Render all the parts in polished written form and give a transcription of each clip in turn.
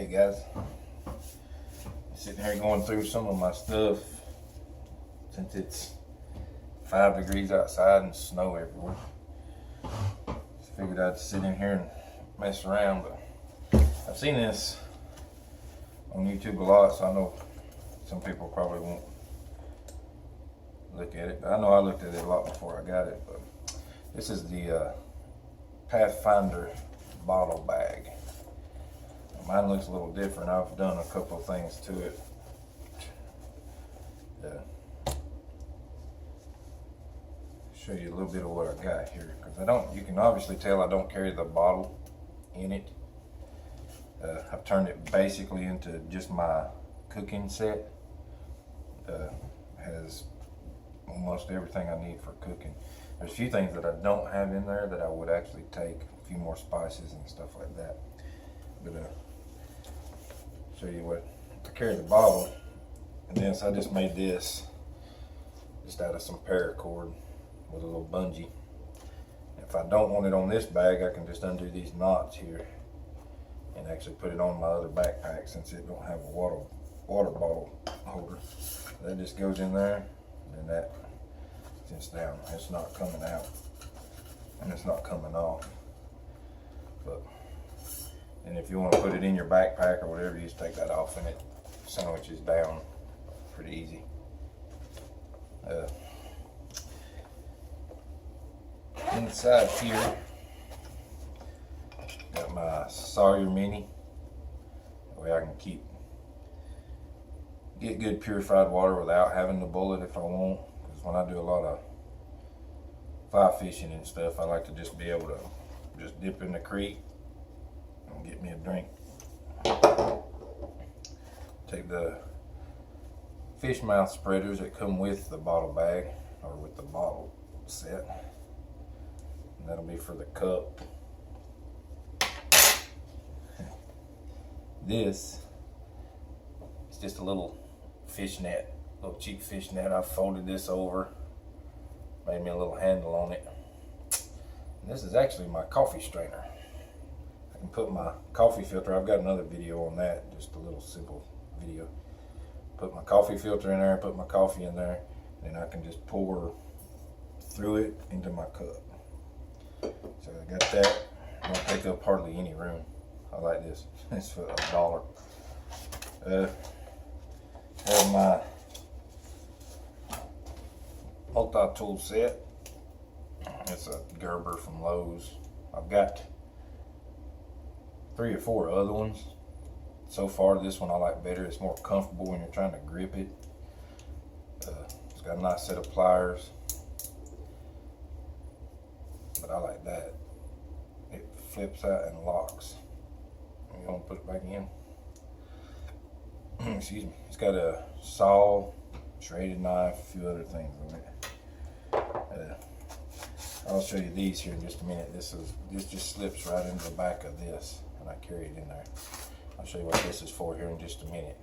Hey guys, sitting here going through some of my stuff since it's 5 degrees outside and snow everywhere. Just figured I'd sit in here and mess around, but I've seen this on YouTube a lot, so I know some people probably won't look at it, but I know I looked at it a lot before I got it. But this is the Pathfinder bottle bag. Mine looks a little different. I've done a couple of things to it. Show you a little bit of what I got here, because you can obviously tell I don't carry the bottle in it. I've turned it basically into just my cooking set. Has almost everything I need for cooking. There's a few things that I don't have in there that I would actually take, a few more spices and stuff like that. But show you what I carry the bottle, and then so I just made this just out of some paracord with a little bungee. If I don't want it on this bag, I can just undo these knots here and actually put it on my other backpack, since it don't have a water bottle holder. That just goes in there, and then that sits down. It's not coming out and it's not coming off. But and if you want to put it in your backpack or whatever, you just take that off and it sandwiches down pretty easy. Inside here, got my Sawyer Mini. That way I can get good purified water without having to boil it if I want. Because when I do a lot of fly fishing and stuff, I like to just be able to just dip in the creek and get me a drink. Take the fish mouth spreaders that come with the bottle bag, or with the bottle set, and that'll be for the cup. This is just a little fish net, little cheap fish net. I folded this over, made me a little handle on it. And this is actually my coffee strainer. I can put my coffee filter, I've got another video on that, just a little simple video. Put my coffee filter in there, put my coffee in there, and I can just pour through it into my cup. So I got that. Don't take up hardly any room. I like this. It's for $1. Have my multi-tool set. It's a Gerber from Lowe's. I've got 3 or 4 other ones. So far, this one I like better. It's more comfortable when you're trying to grip it. It's got a nice set of pliers, but I like that. It flips out and locks. You want to put it back in. Excuse me. It's got a saw, serrated knife, a few other things on it. I'll show you these here in just a minute. This just slips right into the back of this, and I carry it in there. I'll show you what this is for here in just a minute.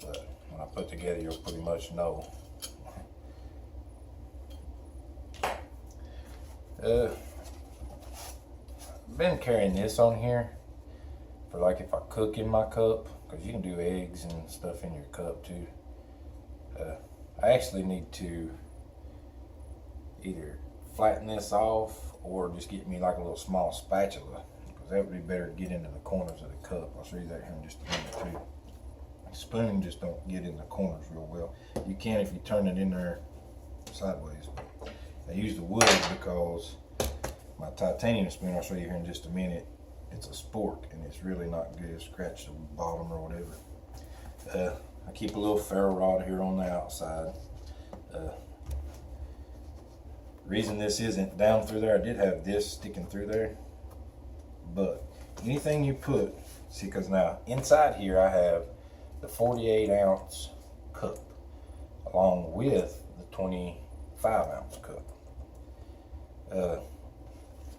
But when I put together, you'll pretty much know. I've been carrying this on here for like if I cook in my cup, because you can do eggs and stuff in your cup too. I actually need to either flatten this off or just get me like a little small spatula, because that would be better to get into the corners of the cup. I'll show you that here in just a minute too. The spoon just don't get in the corners real well. You can if you turn it in there sideways. I use the wood because my titanium spoon, I'll show you here in just a minute, it's a spork and it's really not good. It scratched the bottom or whatever. I keep a little ferro rod here on the outside. Reason this isn't down through there, I did have this sticking through there, but anything you put, see, because now inside here I have the 48-ounce cup along with the 25-ounce cup.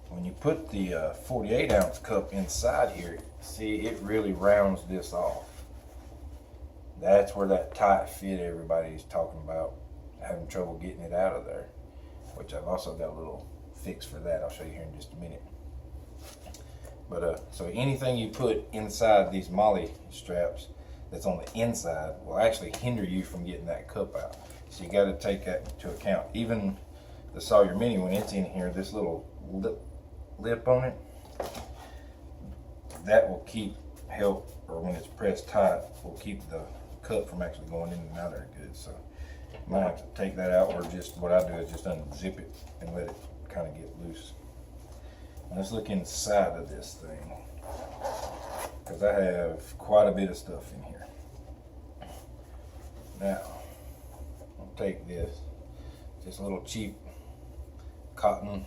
When you put the 48-ounce cup inside here, see, it really rounds this off. That's where that tight fit everybody's talking about, having trouble getting it out of there, which I've also got a little fix for that. I'll show you here in just a minute. But so anything you put inside these molly straps that's on the inside will actually hinder you from getting that cup out. So you got to take that into account. Even the Sawyer Mini, when it's in here, this little lip on it, that will or when it's pressed tight, will keep the cup from actually going in and out there good. So you might have to take that out, or just what I do is just unzip it and let it kind of get loose. Now let's look inside of this thing, because I have quite a bit of stuff in here. Now, I'll take this little cheap cotton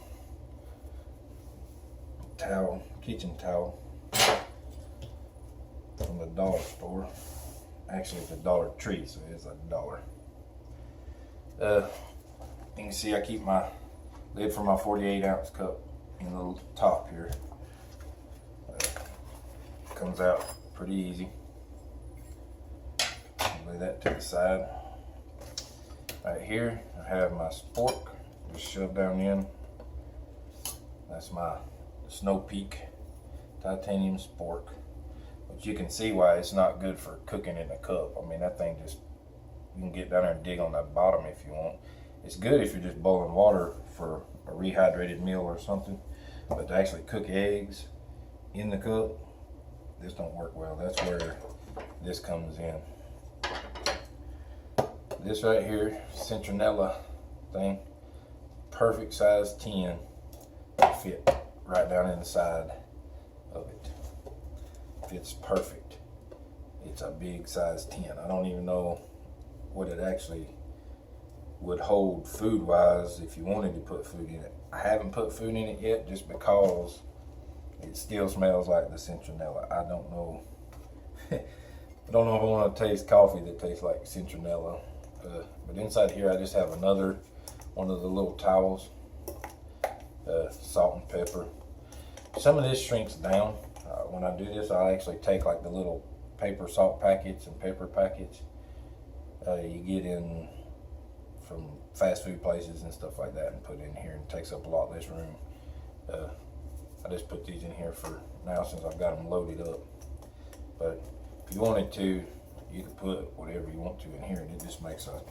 towel, kitchen towel from the dollar store. Actually, it's a Dollar Tree, so it's $1. You can see I keep my lid for my 48-ounce cup in the little top here. Comes out pretty easy. Lay that to the side. Right here, I have my spork just shoved down in. That's my Snow Peak titanium spork. But you can see why it's not good for cooking in a cup. I mean, that thing just, you can get down there and dig on that bottom if you want. It's good if you're just boiling water for a rehydrated meal or something. But to actually cook eggs in the cup, this don't work well. That's where this comes in. This right here, citronella thing, perfect size tin, fit right down in the side of it. Fits perfect. It's a big size tin. I don't even know what it actually would hold food wise if you wanted to put food in it. I haven't put food in it yet just because it still smells like the citronella. I don't know. I don't know if I want to taste coffee that tastes like citronella. But inside here I just have another one of the little towels, salt and pepper. Some of this shrinks down. When I do this, I actually take like the little paper salt packets and pepper packets you get in from fast food places and stuff like that and put it in here, and it takes up a lot less room. I just put these in here for now since I've got them loaded up. But if you wanted to, you could put whatever you want to in here, and it just makes a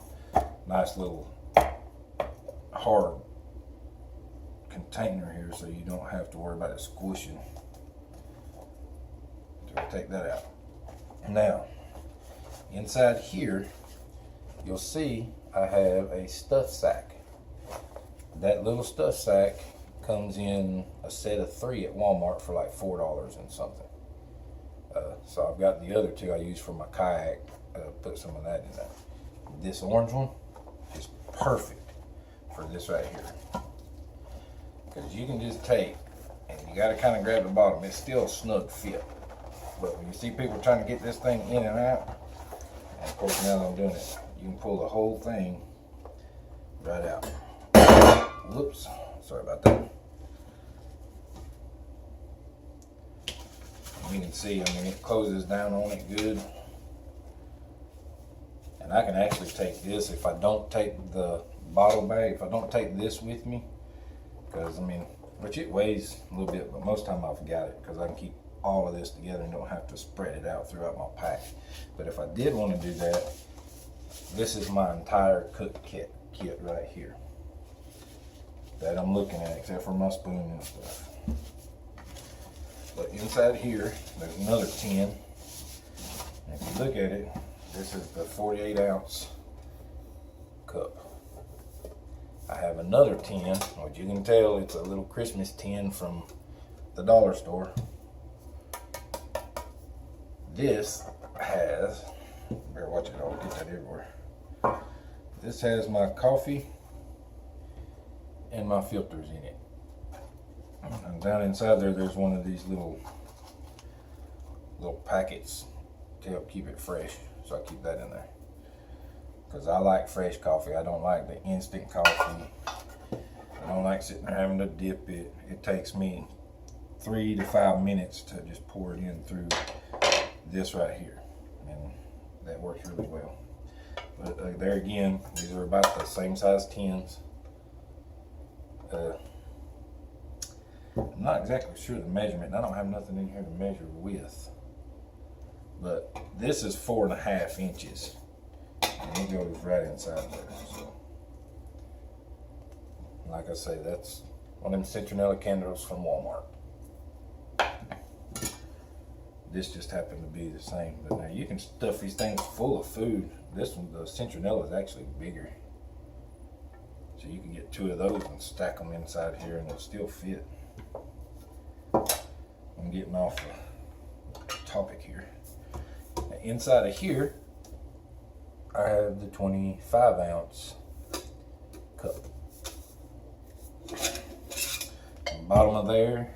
nice little hard container here, so you don't have to worry about it squishing. So we'll take that out. Now, inside here, you'll see I have a stuff sack. That little stuff sack comes in a set of 3 at Walmart for like $4 and something. So I've got the other 2 I use for my kayak. Put some of that in there. This orange one is perfect for this right here, because you can just take, and you got to kind of grab the bottom. It's still a snug fit, but when you see people trying to get this thing in and out, and of course now that I'm doing it, you can pull the whole thing right out. Whoops, sorry about that. You can see, I mean, it closes down on it good. And I can actually take this if I don't take the bottle bag, if I don't take this with me, because I mean, which it weighs a little bit, but most time I've got it because I can keep all of this together and don't have to spread it out throughout my pack. But if I did want to do that, this is my entire cook kit right here that I'm looking at, except for my spoon and stuff. But inside here, there's another tin. And if you look at it, this is the 48-ounce cup. I have another tin, which you can tell it's a little Christmas tin from the dollar store. This has, better watch it, I'll get that everywhere. This has my coffee and my filters in it. And down inside there, there's one of these little packets to help keep it fresh. So I keep that in there, because I like fresh coffee. I don't like the instant coffee. I don't like sitting there having to dip it. It takes me 3 to 5 minutes to just pour it in through this right here, and that works really well. But there again, these are about the same size tins. I'm not exactly sure the measurement. I don't have nothing in here to measure with. But this is 4.5 inches. And it goes right inside there. So, like I say, that's one of them citronella candles from Walmart. This just happened to be the same. But now you can stuff these things full of food. This one, the citronella, is actually bigger. So you can get 2 of those and stack them inside here and it'll still fit. I'm getting off the topic here. Now inside of here, I have the 25 ounce cup. Bottom of there,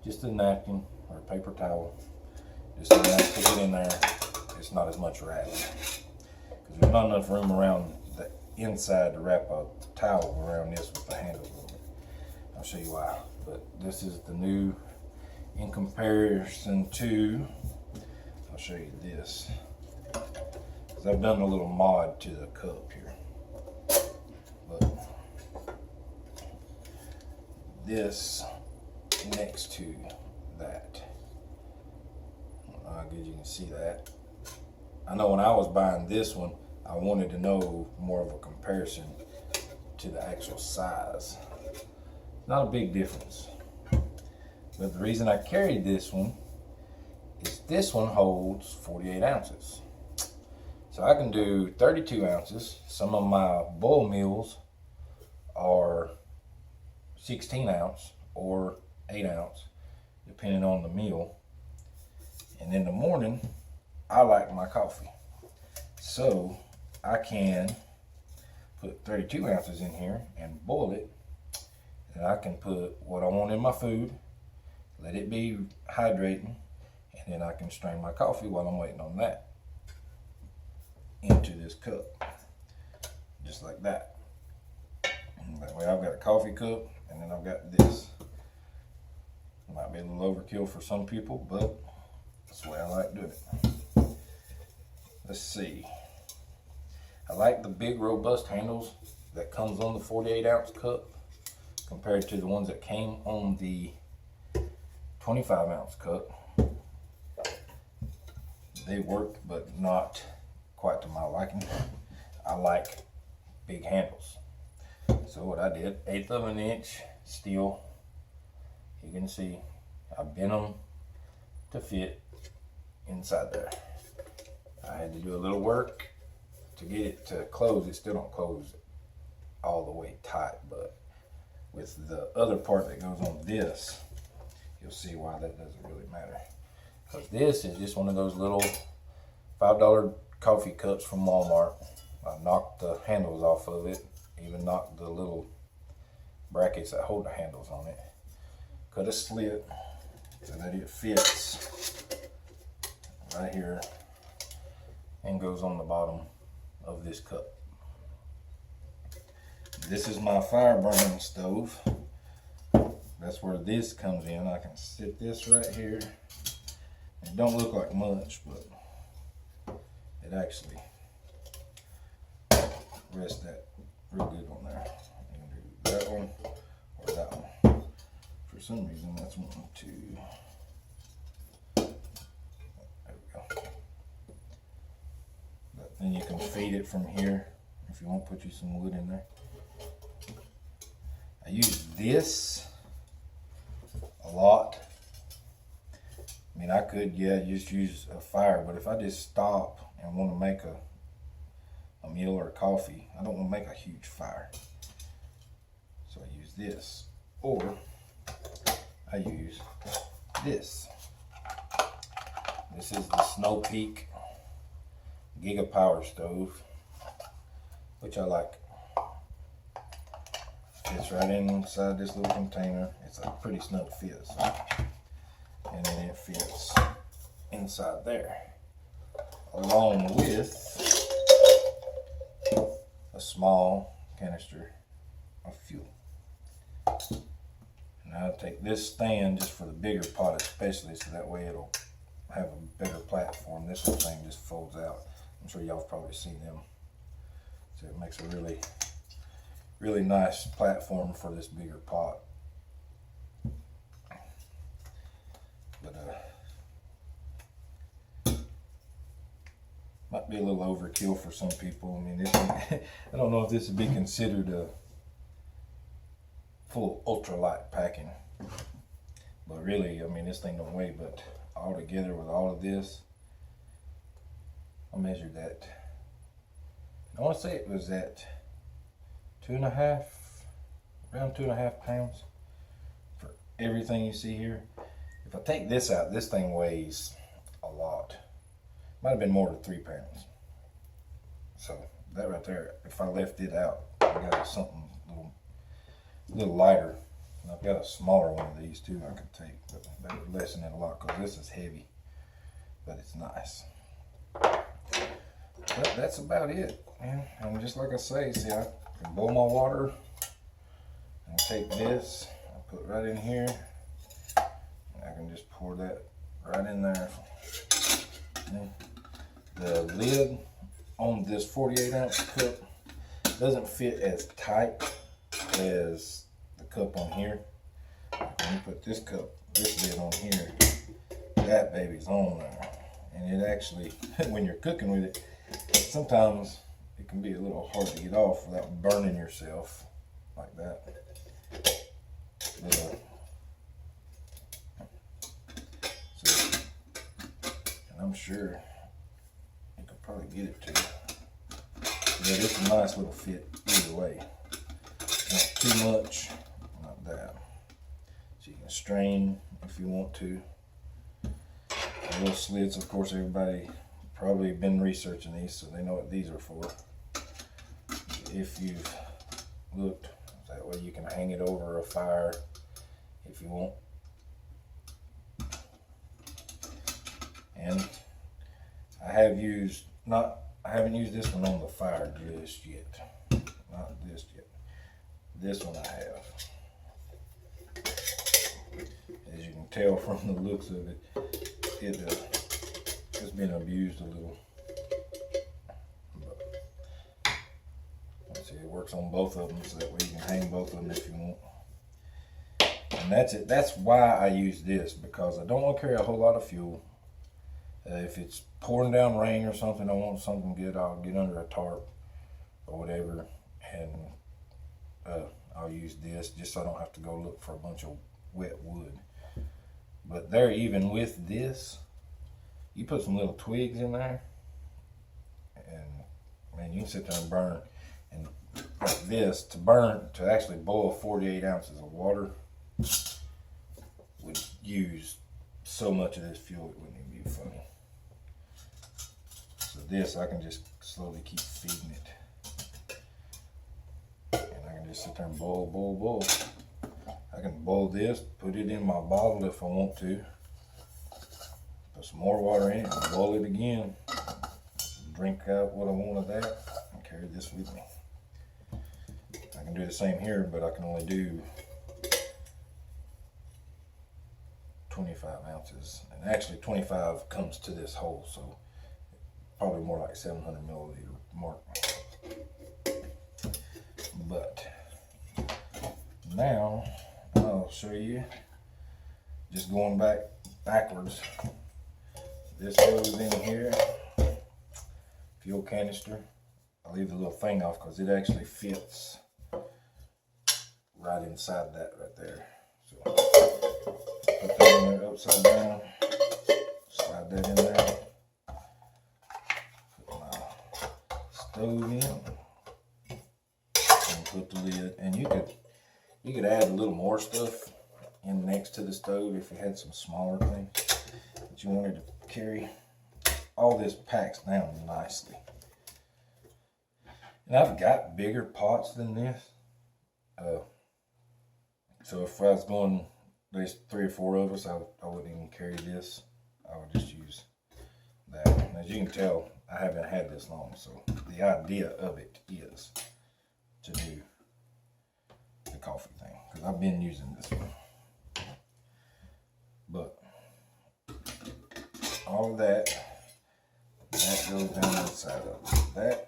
just a napkin or a paper towel. Just enough to get in there. It's not as much rattling. Because there's not enough room around the inside to wrap a towel around this with the handles on it. I'll show you why. But this is the new, in comparison to, I'll show you this. Because I've done a little mod to the cup here. But this next to that, how good you can see that. I know when I was buying this one, I wanted to know more of a comparison to the actual size. Not a big difference. But the reason I carried this one is this one holds 48 ounces. So I can do 32 ounces. Some of my boil meals are 16 ounce or 8 ounce, depending on the meal. And in the morning, I like my coffee. So I can put 32 ounces in here and boil it. And I can put what I want in my food, let it be hydrating, and then I can strain my coffee while I'm waiting on that into this cup. Just like that. And that way I've got a coffee cup, and then I've got this. Might be a little overkill for some people, but that's the way I like doing it. Let's see. I like the big robust handles that comes on the 48 ounce cup compared to the ones that came on the 25 ounce cup. They work, but not quite to my liking. I like big handles. So what I did, 1/8 of an inch steel. You can see I bent them to fit inside there. I had to do a little work to get it to close. It still don't close all the way tight, but with the other part that goes on this, you'll see why that doesn't really matter. Because this is just one of those little $5 coffee cups from Walmart. I knocked the handles off of it, even knocked the little brackets that hold the handles on it. Cut a slit so that it fits right here and goes on the bottom of this cup. This is my fire burning stove. That's where this comes in. I can sit this right here. It don't look like much, but it actually rests that real good on there. You can do that one or that one. For some reason, that's wanting to. There we go. But then you can feed it from here if you want to put you some wood in there. I use this a lot. I mean, I could, just use a fire, but if I just stop and want to make a meal or a coffee, I don't want to make a huge fire. So I use this, or I use this. This is the Snow Peak Giga Power Stove, which I like. Fits right inside this little container. It's a pretty snug fit, so. And then it fits inside there, along with a small canister of fuel. And I'll take this stand just for the bigger pot especially, so that way it'll have a better platform. This whole thing just folds out. I'm sure y'all have probably seen them. So it makes a really nice platform for this bigger pot. Might be a little overkill for some people. I mean, this I don't know if this would be considered a full ultralight packing. But really, I mean, this thing don't weigh, but all together with all of this, I measured that. I want to say it was at 2.5, around 2.5 pounds for everything you see here. If I take this out, this thing weighs a lot. Might have been more than 3 pounds. So that right there, if I left it out, I got something a little lighter. And I've got a smaller one of these too I could take, but that would lessen it a lot because this is heavy, but it's nice. But that's about it, man. And just like I say, see, I can boil my water and take this, I put it right in here, and I can just pour that right in there. And the lid on this 48-ounce cup doesn't fit as tight as the cup on here. When you put this lid on here, that baby's on there. And it actually, when you're cooking with it, sometimes it can be a little hard to get off without burning yourself like that. But, so, and I'm sure you could probably get it to you. But it's a nice little fit either way. Not too much, not that. So you can strain if you want to. The little slits, of course, everybody probably been researching these, so they know what these are for. If you've looked, that way you can hang it over a fire if you want. And I haven't used this one on the fire just yet. Not this yet. This one I have. As you can tell from the looks of it, it's been abused a little. But, let's see, it works on both of them, so that way you can hang both of them if you want. And that's it. That's why I use this, because I don't want to carry a whole lot of fuel. If it's pouring down rain or something, I want something good, I'll get under a tarp or whatever, and I'll use this just so I don't have to go look for a bunch of wet wood. But there, even with this, you put some little twigs in there, and man, you can sit there and burn. And like this, to actually boil 48 ounces of water would use so much of this fuel it wouldn't even be funny. So this, I can just slowly keep feeding it. And I can just sit there and boil, boil, boil. I can boil this, put it in my bottle if I want to. Put some more water in it and boil it again. Drink out what I want of that and carry this with me. I can do the same here, but I can only do 25 ounces. And actually 25 comes to this hole, so probably more like 700 milliliter mark. But now I'll show you, just going backwards. This goes in here, fuel canister. I'll leave the little thing off because it actually fits right inside that right there. So put that in there upside down, slide that in there, put my stove in, and put the lid. And you could add a little more stuff in next to the stove if you had some smaller things that you wanted to carry. All this packs down nicely. And I've got bigger pots than this. So if I was going, there's 3 or 4 of us, I wouldn't even carry this. I would just use that. And as you can tell, I haven't had this long, so the idea of it is to do the coffee thing, because I've been using this one. But all of that goes down inside of it.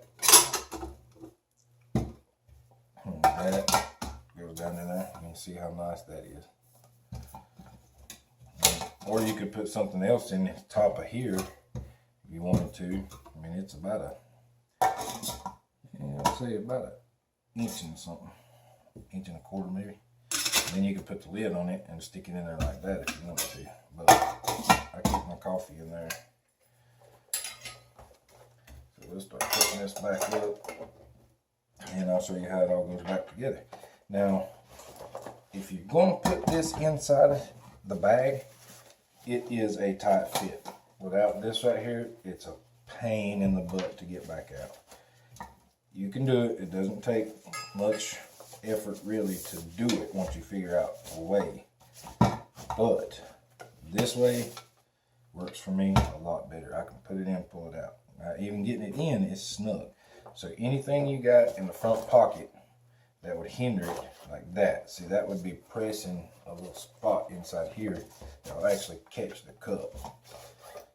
That goes down in there. You can see how nice that is. Or you could put something else in the top of here if you wanted to. mean, it's about I'd say about an inch and something, inch and a quarter maybe. And then you can put the lid on it and stick it in there like that if you want to. But I keep my coffee in there. So we'll start putting this back up, and I'll show you how it all goes back together. Now, if you're going to put this inside the bag, it is a tight fit. Without this right here, it's a pain in the butt to get back out. You can do it. It doesn't take much effort really to do it once you figure out a way. But this way works for me a lot better. I can put it in, pull it out. Now, even getting it in is snug. So anything you got in the front pocket that would hinder it, like that, see, that would be pressing a little spot inside here that will actually catch the cup.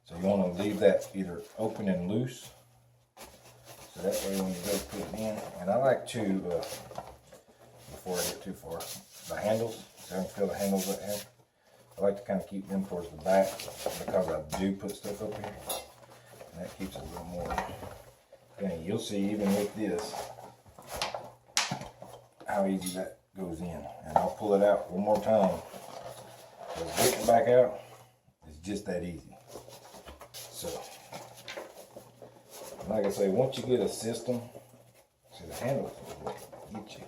So you want to leave that either open and loose, so that way when you go put it in, and I like to, before I get too far, the handles, so I can feel the handles right here. I like to kind of keep them towards the back because I do put stuff up here, and that keeps it a little more. Okay, you'll see even with this how easy that goes in, and I'll pull it out one more time. Because getting it back out is just that easy. So, like I say, once you get a system, see the handles will get you.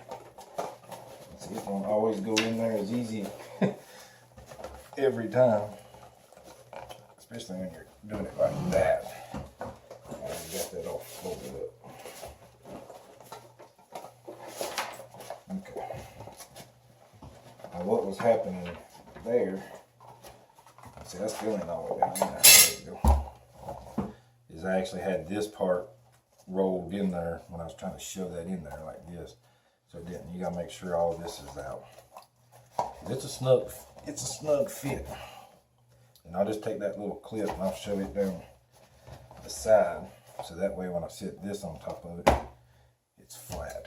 See, it won't always go in there as easy every time, especially when you're doing it like that. You got that all folded up. Okay. Now what was happening there, see, I still ain't all the way down there. There you go. Is I actually had this part rolled in there when I was trying to shove that in there like this. So it didn't. You gotta make sure all this is out. It's a snug fit. And I'll just take that little clip and I'll shove it down the side. So that way when I sit this on top of it, it's flat.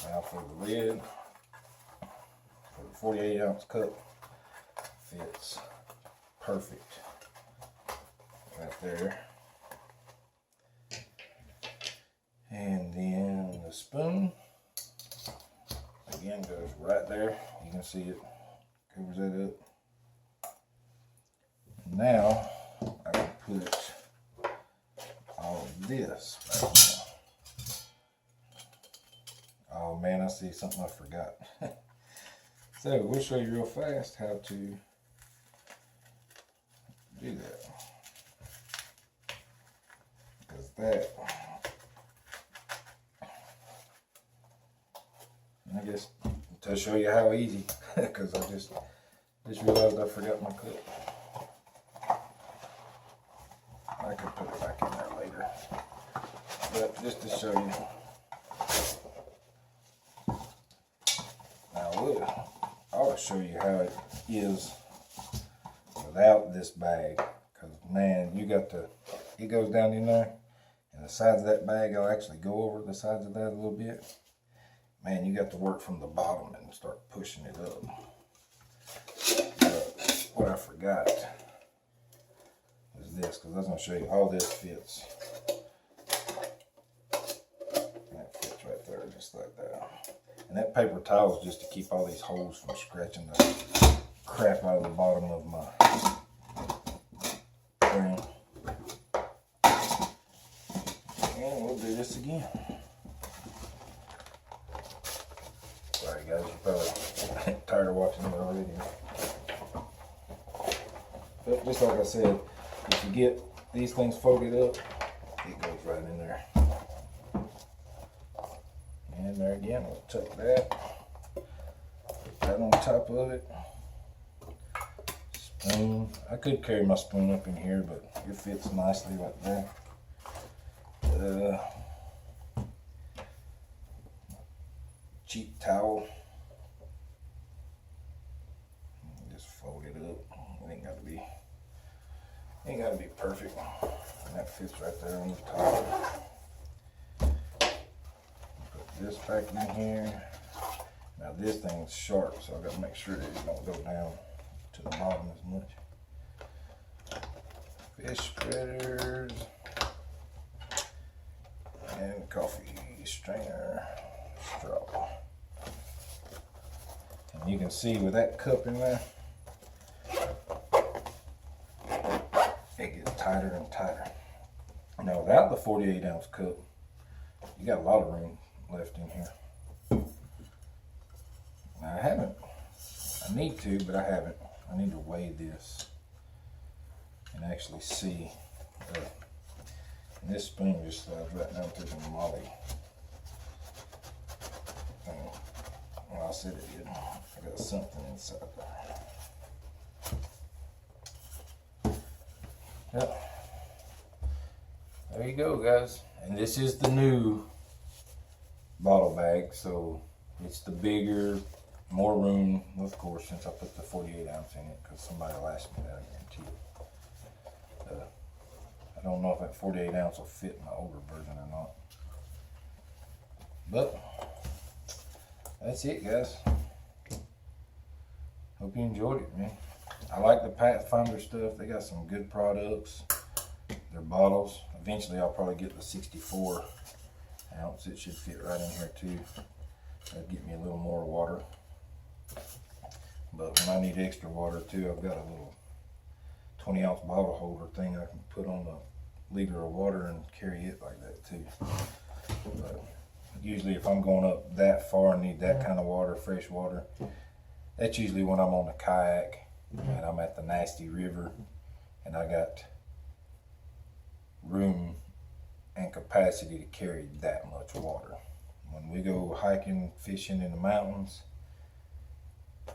Now for the lid, for the 48 ounce cup, fits perfect right there. And then the spoon, again, goes right there. You can see it covers that up. Now I can put all of this back in. Oh man, I see something I forgot. So we'll show you real fast how to do that. Because that, I guess to show you how easy, because I just realized I forgot my cup. I could put it back in there later, but just to show you. I'll show you how it is without this bag, because man, you got to, it goes down in there, and the sides of that bag, I'll actually go over the sides of that a little bit. Man, you got to work from the bottom and start pushing it up. But what I forgot is this, because I was going to show you all this fits. That fits right there, just like that. And that paper towel is just to keep all these holes from scratching the crap out of the bottom of my frame. And we'll do this again. Sorry guys, you're probably tired of watching it already. But just like I said, if you get these things folded up, it goes right in there. And there again, we'll tuck that, put that on top of it. Spoon, I could carry my spoon up in here, but it fits nicely right there. Cheap towel, just fold it up. It ain't gotta be perfect. And that fits right there on the top. This back in here. Now this thing's sharp, so I've got to make sure that it don't go down to the bottom as much. fish spreaders, and coffee strainer straw. And you can see with that cup in there, it gets tighter and tighter. Now without the 48 ounce cup, you got a lot of room left in here. Now I need to, but I haven't. I need to weigh this and actually see. And this spoon just slides right down through the molly. Well, I said it did. I got something inside there. Yep. There you go, guys. And this is the new bottle bag, so it's the bigger, more room, of course, since I put the 48 ounce in it, because somebody will ask me that, I guarantee you. I don't know if that 48 ounce will fit my older version or not. But that's it, guys. Hope you enjoyed it, man. I like the Pathfinder stuff. They got some good products. Their bottles. Eventually I'll probably get the 64 ounce. It should fit right in here too. That'll get me a little more water. But when I need extra water too, I've got a little 20 ounce bottle holder thing I can put on the liter of water and carry it like that too. But usually if I'm going up that far and need that kind of water, fresh water, that's usually when I'm on the kayak and I'm at the nasty river and I got room and capacity to carry that much water. When we go hiking, fishing in the mountains,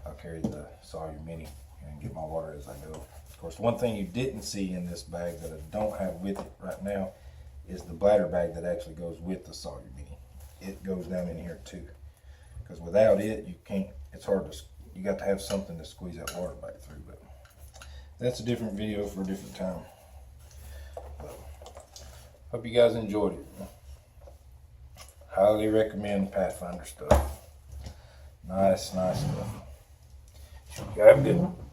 I'll carry the Sawyer Mini and get my water as I go. Of course, one thing you didn't see in this bag that I don't have with it right now is the bladder bag that actually goes with the Sawyer Mini. It goes down in here too, because without it, you can't. It's hard to. You got to have something to squeeze that water back through. But that's a different video for a different time. But hope you guys enjoyed it. Highly recommend Pathfinder stuff. Nice stuff. Have a good one.